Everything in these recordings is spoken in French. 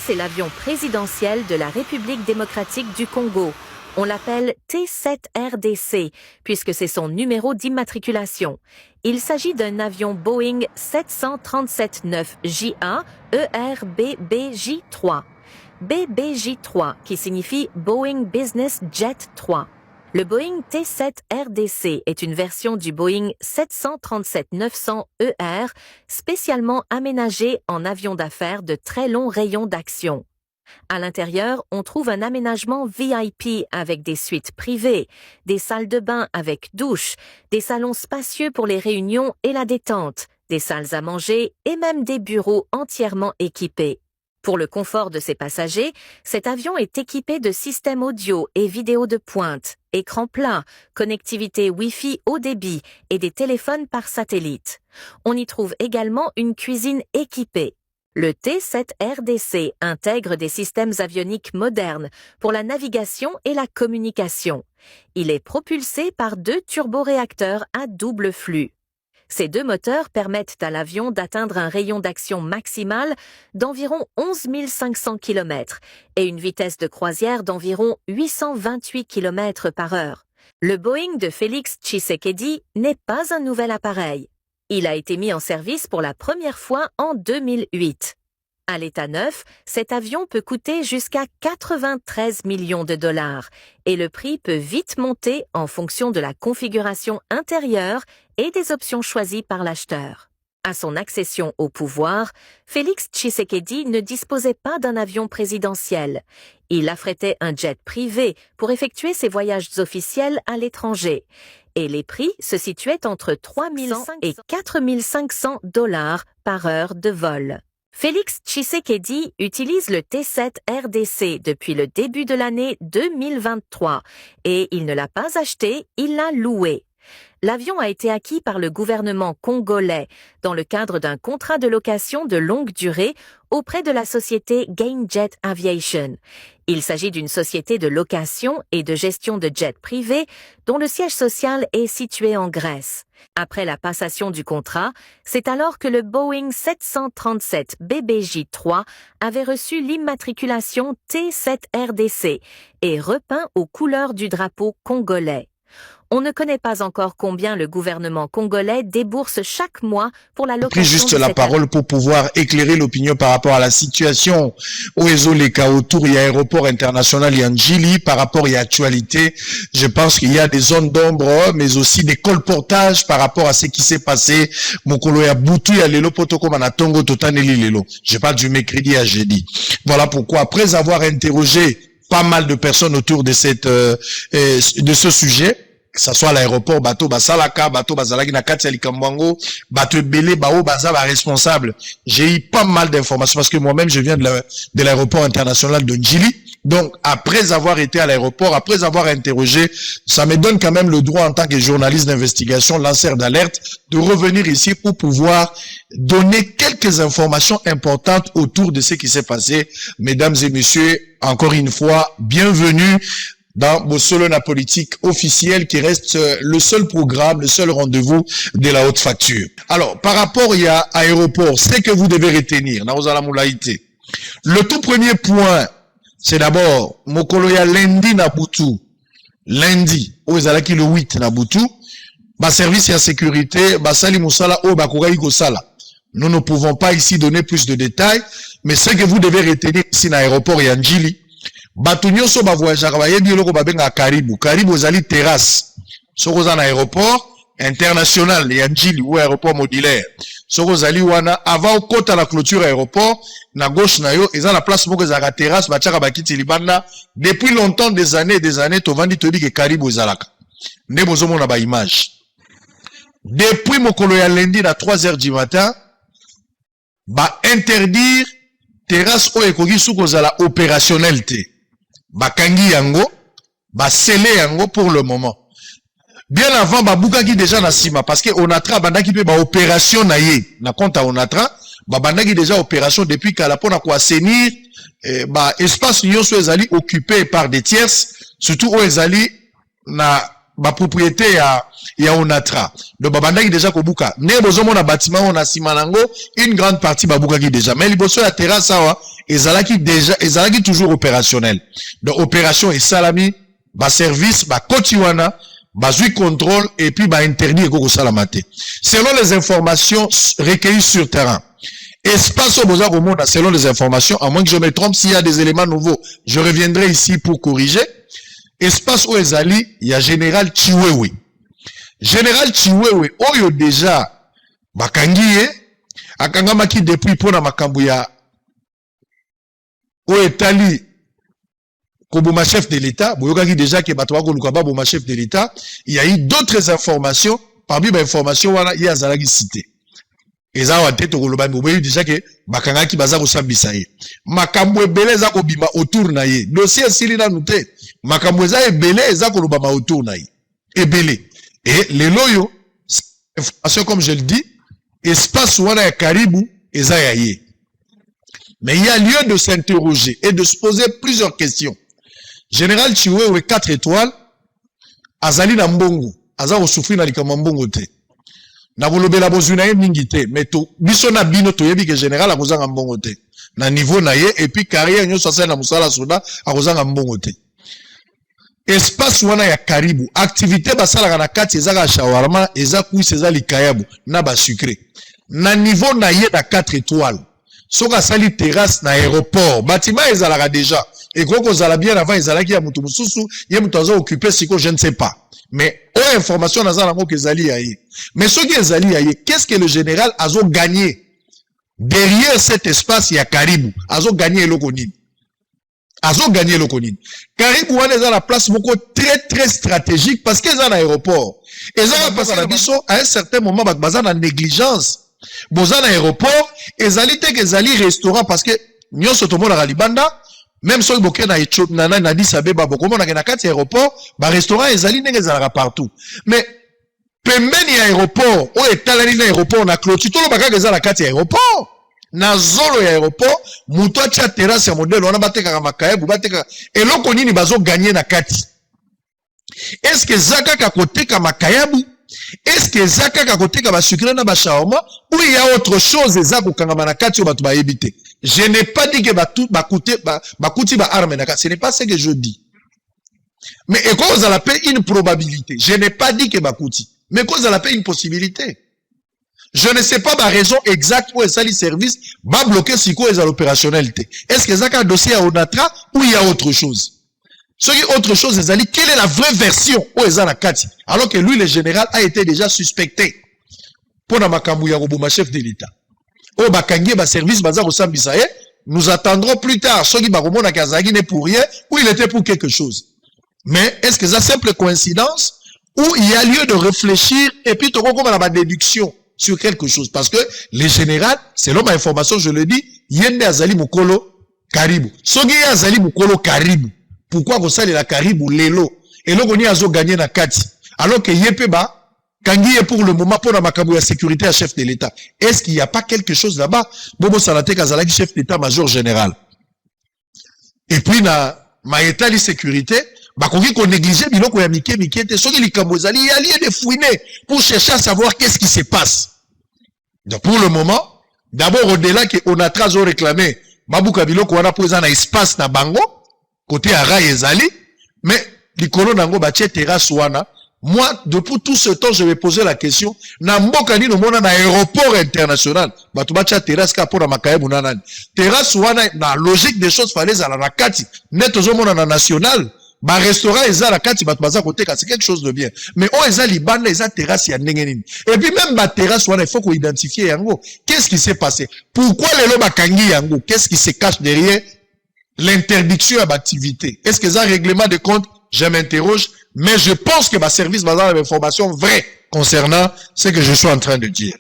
c'est l'avion présidentiel de la République démocratique du Congo. On l'appelle T-7RDC, puisque c'est son numéro d'immatriculation. Il s'agit d'un avion Boeing 737-9JA ERBBJ-3. BBJ-3, qui signifie Boeing Business Jet 3. Le Boeing T-7RDC est une version du Boeing 737-900ER spécialement aménagé en avion d'affaires de très long rayon d'action. À l'intérieur, on trouve un aménagement VIP avec des suites privées, des salles de bain avec douche, des salons spacieux pour les réunions et la détente, des salles à manger et même des bureaux entièrement équipés. Pour le confort de ses passagers, cet avion est équipé de systèmes audio et vidéo de pointe, écran plat, connectivité Wi-Fi haut débit et des téléphones par satellite. On y trouve également une cuisine équipée. Le T-7RDC intègre des systèmes avioniques modernes pour la navigation et la communication. Il est propulsé par 2 turboréacteurs à double flux. Ces 2 moteurs permettent à l'avion d'atteindre un rayon d'action maximal d'environ 11 500 km et une vitesse de croisière d'environ 828 km par heure. Le Boeing de Félix Tshisekedi n'est pas un nouvel appareil. Il a été mis en service pour la première fois en 2008. À l'état neuf, cet avion peut coûter jusqu'à 93 millions de dollars et le prix peut vite monter en fonction de la configuration intérieure et des options choisies par l'acheteur. À son accession au pouvoir, Félix Tshisekedi ne disposait pas d'un avion présidentiel. Il affrétait un jet privé pour effectuer ses voyages officiels à l'étranger. Et les prix se situaient entre 3 500 et 4 500 dollars par heure de vol. Félix Tshisekedi utilise le T-7RDC depuis le début de l'année 2023 et il ne l'a pas acheté, il l'a loué. L'avion a été acquis par le gouvernement congolais dans le cadre d'un contrat de location de longue durée auprès de la société Gainjet Aviation. Il s'agit d'une société de location et de gestion de jets privés dont le siège social est situé en Grèce. Après la passation du contrat, c'est alors que le Boeing 737 BBJ-3 avait reçu l'immatriculation T-7RDC et repeint aux couleurs du drapeau congolais. On ne connaît pas encore combien le gouvernement congolais débourse chaque mois pour la location. Pris juste la parole pour pouvoir éclairer l'opinion par rapport à la situation au Ezoleka autour il y a aéroport international Yandjili par rapport à l'actualité. Je pense qu'il y a des zones d'ombre mais aussi des colportages par rapport à ce qui s'est passé. Mokolo ya Boutou ya lelo potoko manatongo totaneli lelo. Je parle du mercredi à jeudi. Voilà pourquoi après avoir interrogé pas mal de personnes autour de de ce sujet, que ça soit à l'aéroport, bateau basalaka, bateau bazalaki na kati ya likambango, bateau belé, bao baza ba responsable. J'ai eu pas mal d'informations parce que moi-même je viens de l'aéroport international de Njili. Donc après avoir été à l'aéroport, après avoir interrogé, ça me donne quand même le droit en tant que journaliste d'investigation, lanceur d'alerte, de revenir ici pour pouvoir donner quelques informations importantes autour de ce qui s'est passé. Mesdames et messieurs, encore une fois, bienvenue dans Bossolona Politique officielle qui reste le seul programme, le seul rendez-vous de la haute facture. Alors, par rapport à aéroport, c'est que vous devez retenir, le tout premier point, c'est d'abord, Mokoloya lundi na Boutou, lundi, au Ezalaki le 8 na Boutou, ba service et sécurité, ba sali musala o ba kogai gosala. Nous ne pouvons pas ici donner plus de détails, mais ce que vous devez retenir ici na aéroport Yandjili, bato nyonso ba voyageur ba yebi eloko ba benga Karibu. Karibu ezali terrasse. Soko za na aéroport international Yandjili ou aéroport modulaire. Soko zali wana avant kota la clôture aéroport na gauche na yo eza la place moko za terrasse ba tchaka ba kiti libanda depuis longtemps des années tovandi todi ke Karibu ezalaka. Nde bozo mona ba image. Depuis mokolo ya lundi na 3h du matin ba interdire terrasse o ekoki suko zala opérationnel te. Bakangi yango, ba scellé yango pour le moment. Bien avant, babuka qui déjà na sima, parce que Onatra bandaki pe ba opération na ye, na compte à Onatra, bandaki déjà opération depuis qu'à la pona ko assainir, ba espace nyonso ezali occupé par des tierces, surtout o ezali na propriété ya Onatra. Donc babandaki déjà kobuka. Ne bozomo na bâtiment on a simanango, une grande partie babuka qui déjà. Mais liboso la terrasse awa ezalaki toujours opérationnel. Donc opération et salami, ba service, ba kotiwana, ba zui contrôle et puis ba interdit eko salamate. Selon les informations recueillies sur terrain. Espace au Beaux-Arts au monde, selon les informations, à moins que je me trompe, s'il y a des éléments nouveaux, je reviendrai ici pour corriger. Espace au Ezali, il y a Général Chiwewe. Général Chiwewe, oyo déjà, bakangiye, akangamaki depuis pour na makambuya, o etali, kobuma chef de l'État, boyokaki déjà ke batwako lukaba boma chef de l'État, il y a eu d'autres informations, parmi les informations, il y a Zalagi cité. Eza wa tete ko loba mbobe déjà que bakangaki baza ko sambisa ye makambo ebele za ko bima autour na ye dossier sili na nute makambo eza ebele eza ko loba ma autour na ye ebele et les loyo information comme je le dis espace wana ya karibu eza ya ye mais il y a lieu de s'interroger et de se poser plusieurs questions. Général Chiwewe 4 étoiles azali na mbongo aza ko souffrir na likama mbongo te na bolobela bozuna ye mingi te mais to biso na bino toyebi ke général akozanga mbongo te na niveau na ye et puis carrière nyonso asala na musala soda akozanga mbongo te espace wana ya karibu activité basala na kati ezaka shawarma eza kuisi eza likayabu na ba sucré na niveau na ye na 4 étoiles soka sali terrasse na aéroport bâtiment ezalaka déjà et koko zala bien avant ezalaki ya mutu mususu ye mutu azo occupé siko je ne sais pas. Mais, aux informations, on a mais ce qui est zali, qu'est-ce que le général a gagné derrière cet espace, il y a Caribou, a gagné le Konine. A gagné le Konine. Caribou, on est à la place beaucoup très, très stratégique parce qu'ils ont un aéroport. Et ça va passer à un certain moment, ils ont une négligence. Ils ont un aéroport, et ils ont un restaurant parce que, nous sommes à Libanda, même si vous avez un Addis Abeba, vous avez un aéroport, un restaurant, ezali ndenge ezalaka partout. Mais, pembeni ya aéroport, ou etalani na aéroport, na clôture, tout le bagage ezala kati ya aéroport. Na zolo ya aéroport, muto atia terrasse ya modèle, on a bateka makayebu, bateka, et loko nini bazo gagner na kati. Est-ce que zaka kakoteka makayebu? Est-ce que zaka kakoteka ba sucré na ba shawarma? Ou il y a autre chose, ezako kangama na kati, ou batu ba yebite? Je n'ai pas dit que bakouti ba arme na kati. Ce n'est pas ce que je dis. Mais et quand vous allez payer une probabilité, je n'ai pas dit que bakouti, mais quand vous allez payer une possibilité. Je ne sais pas la raison exacte où est le service va bloquer si quoi est l'opérationnalité. Est-ce que ça a un dossier à Onatra ou il y a autre chose? Ce qui est autre chose, c'est quelle est la vraie version où est la Kati? Alors que lui, le général, a été déjà suspecté pour la Makambu Yarobuma, chef de l'État. Oh, bakangi, ba service, bazar au Sambisaye, nous attendrons plus tard, ceux qui baromon à Kazagi n'est pour rien, ou il était pour quelque chose. Mais, est-ce que c'est simple coïncidence, ou il y a lieu de réfléchir, et puis, tu comme la déduction sur quelque chose? Parce que, les généraux, selon ma information, je le dis, yende azali mukolo karibu. Sogi azali mukolo karibu. Pourquoi vous savez la karibu lelo? Et là, on y a gagné na kati. Alors que yepeba, Kangi est pour le moment pour la makambo ya sécurité à chef de l'État. Est-ce qu'il n'y a pas quelque chose là-bas? Bobo Salate Kazalaki, chef d'État-major général. Et puis, na maïta li sécurité, bah, qu'on négligeait, biloko ya mike, te, soki li kambozali, il y a lieu de fouiner pour chercher à savoir qu'est-ce qui se passe. Donc, pour le moment, d'abord, au-delà qu'on a très réclamé, Mabouka biloko wana posé un espace na bango, côté Ara et Zali, mais, li kolo nango bache terrasse wana. Moi, depuis tout ce temps, je vais poser la question. Na mboka ni no mona na aéroport international. Batu bacha terrasse ka pour makaye bunanani. Terrasse wana na logique des choses fallait à la kati. Net ozo mona na national. Ba restaurant eza la kati batu baza côté c'est quelque chose de bien. Mais oh eza libanda eza terrasse ya ndenge nini. Et puis même ba terrasse wana il faut qu'on identifie yango. Qu'est-ce qui s'est passé? Pourquoi les loba kangi yango? Qu'est-ce qui se cache derrière l'interdiction à l'activité? Est-ce que ça règlement de compte? Je m'interroge, mais je pense que ma service va avoir l'information vraie concernant ce que je suis en train de dire.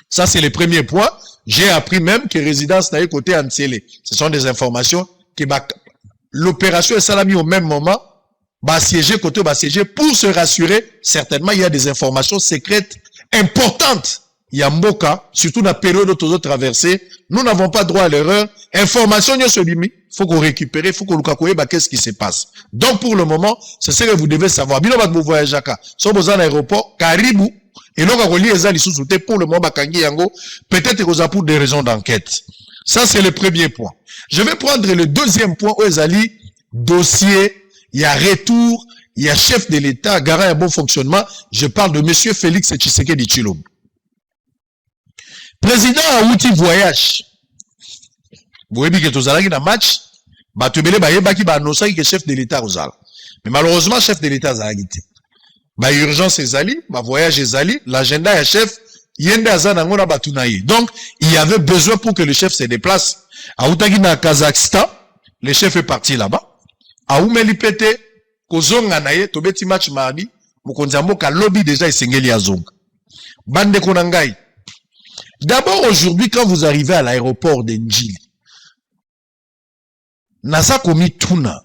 Ça, c'est le premier point. J'ai appris même que résidence n'a côté Antiele. Ce sont des informations que l'opération est salami au même moment, siéger côté siéger pour se rassurer. Certainement, il y a des informations secrètes importantes. Yamboka, surtout dans la période où nous traversé, nous n'avons pas droit à l'erreur. Information, il faut qu'on récupère, il faut qu'on le qu'est-ce qui se passe. Donc, pour le moment, c'est ce que vous devez savoir. Bien, vous voyagez, si vous êtes à l'aéroport, Caribou, et donc, pour le moment, peut-être que vous pour des raisons d'enquête. Ça, c'est le premier point. Je vais prendre le deuxième point, où Ezali, dossier, il y a retour, il y a chef de l'État, garant un bon fonctionnement. Je parle de monsieur Félix Tshisekedi Tshilombo. Président a outil voyage. Vous voyez que tous allez dans match, batubele ba yeba ki ba annoncer que chef de l'État aux mais malheureusement chef de l'État a quitté. Ba urgence ezali, ba voyage ezali, l'agenda est chef, yende azana ngona batunaye. Donc il y avait besoin pour que le chef se déplace. A Outagi na Kazakhstan, le chef est parti là-bas. A Oumeli Pete, kozonga naye, tobeti match mardi, mukonzambo ka lobby déjà esengeli azonga. Bande konangai. D'abord, aujourd'hui, quand vous arrivez à l'aéroport de Njili, Nasa komi Tuna,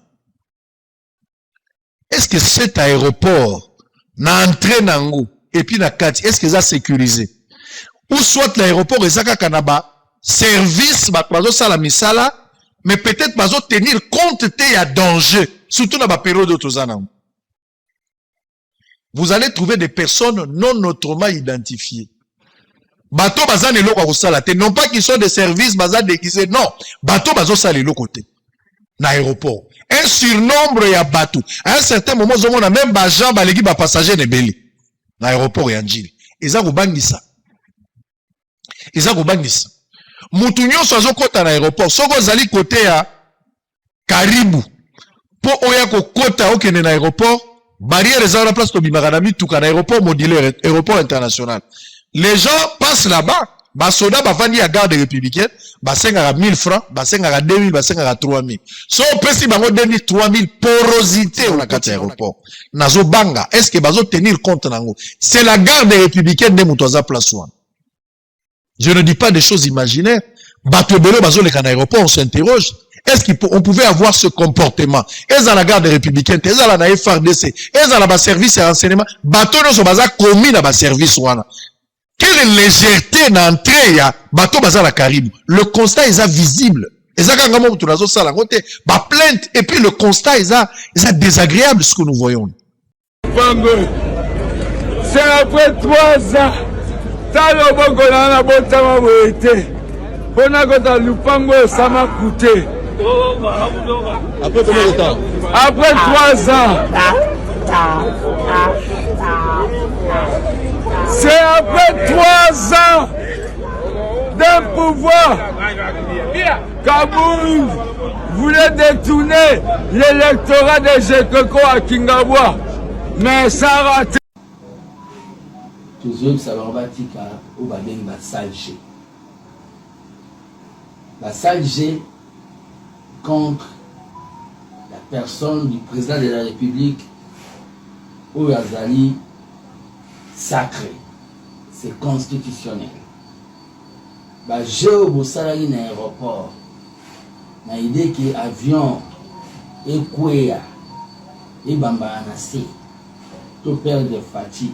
est-ce que cet aéroport n'a entré nango et puis na kati, est-ce que ça sécurisé? Ou soit l'aéroport est saka kanaba, service, bazo sala misala, mais peut-être bazo tenir compte te ya danger, surtout dans la période d'autozana. Vous allez trouver des personnes non autrement identifiées. Bateau bazan et l'eau sala te, non pas qu'ils sont des services bazan déguisés, non. Bateau bazo sala et l'eau côté. L'aéroport. Un surnombre ya bateau. À un certain moment, on a même bajan balegi ba passager ne belli. L'aéroport ya Njili. Eza ko bangisa. Eza ko bangisa. Mutu nyonso azo kota na aéroport. Soko zali côté ya Karibu. Po oya ko kota okene na aéroport. Barrière eza na place to bimaka na mituka na aéroport modulaire, aéroport international. Les gens passent là-bas, basoda bavandi à garde républicaine, basengaka 1000 francs, basengaka 2000, basengaka 3000. So pesi bango 2000, 3000 porosité on a kati aéroport. Nazo banga, est-ce que bazo tenir compte nango? C'est la garde républicaine de Mutoza place one. Je ne dis pas des choses imaginaires. Bato belo bazo le aéroport, on s'interroge. Est-ce qu'on pouvait avoir ce comportement? Est-ce à la garde républicaine? Est-ce à la FRDC? Est-ce à la service et renseignement? Bato no so baza commis na ba service wana. Quelle légèreté d'entrée ya bateau bazar la Caribe. Le constat est visible. Ba plainte et puis le constat est désagréable ce que nous voyons. C'est après 3 ans. T'as le bon qu'on a bon temps à été. On a got à Lupango, ça m'a coûté. Après combien de temps? Après 3 ans. C'est après 3 ans d'un pouvoir Kaboul voulait détourner l'électorat de Jekoko à Kingawa, mais ça a raté. Toujours ça va batika au babeng basalge. Basalge contre la personne du président de la République Ouazali sacré, c'est constitutionnel. Bah, j'ai au salarié dans l'aéroport, na idée que avion et Kouéa et Bamba Anassé, tout perdre fatigue.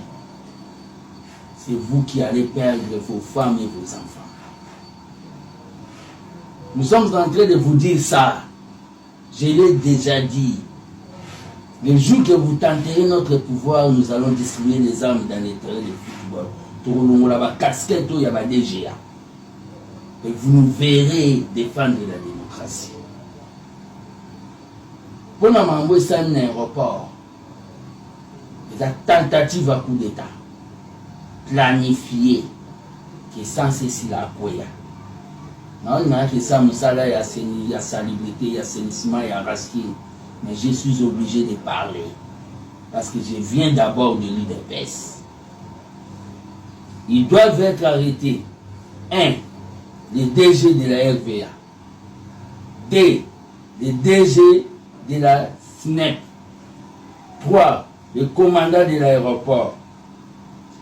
C'est vous qui allez perdre vos femmes et vos enfants. Nous sommes en train de vous dire ça. Je l'ai déjà dit. Le jour que vous tenterez notre pouvoir, nous allons distribuer les armes dans les terrains de football. Tout la casquette, il y a des DGA. Et vous nous verrez défendre la démocratie. Pour nous envoyer ça un aéroport, la tentative à coup d'État, planifiée, qui est censée s'y la couille. Non, il y a que ça, il y a salubrité, il y a assainissement, il y a rasqué. Mais je suis obligé de parler. Parce que je viens d'abord de l'UDPS. Ils doivent être arrêtés. 1. Les DG de la RVA. 2. Les DG de la SNEP. 3. Le commandant de l'aéroport.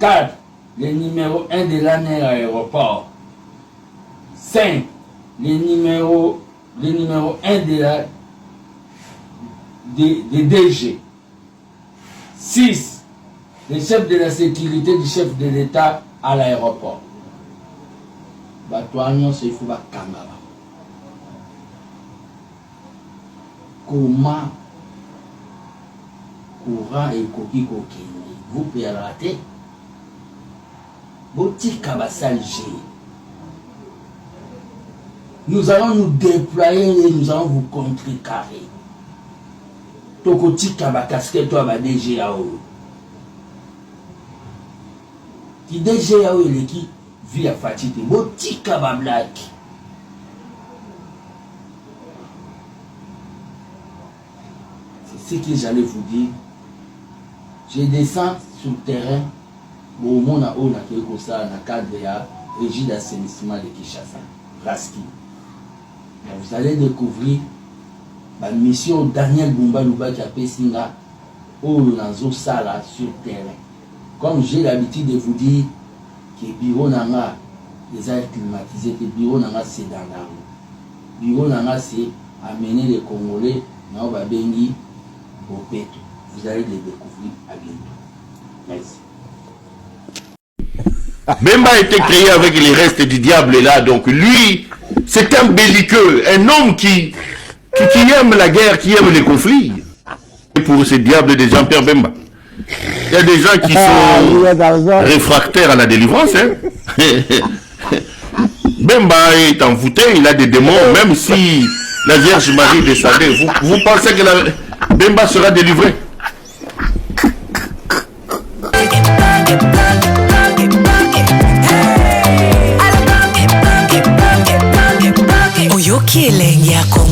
4. Le numéro 1 de l'année à l'aéroport. 5. Le numéro 1 de la des DG. 6. Le chef de la sécurité du chef de l'État à l'aéroport. Batoignon, c'est il faut pas kangaba. Comment courant et coquille coquille, vous pouvez rater. Botika basal G. Nous allons nous déployer et nous allons vous contrecarrer. Tokotika ba casquette toi ba DGAO. Qui DGAO il qui vit à fatigué. Botika ba black. C'est ce que j'allais vous dire. Je descends sur le terrain. Bon, mon a on a quelque chose dans le cadre de la régie d'assainissement de Kinshasa, Raski. Vous allez découvrir la mission Daniel Bumba Luba qui a fait Singa au Nazo Sala sur le terrain. Comme j'ai l'habitude de vous dire que le bureau Nanga, les airs climatisés, que le bureau Nanga c'est dans la rue. Le bureau Nanga c'est amener les Congolais dans le Bengi au Péto. Vous allez les découvrir à bientôt. Merci. Bemba a été créé avec les restes du diable là, donc lui, c'est un belliqueux, un homme qui aime la guerre, qui aime les conflits. Et pour ce diable de Jean-Pierre Bemba, il y a des gens qui sont réfractaires à la délivrance. Hein. Bemba est envoûté, il a des démons, même si la Vierge Marie descendait. Vous pensez que Bemba sera délivré? Oyoki elenge yako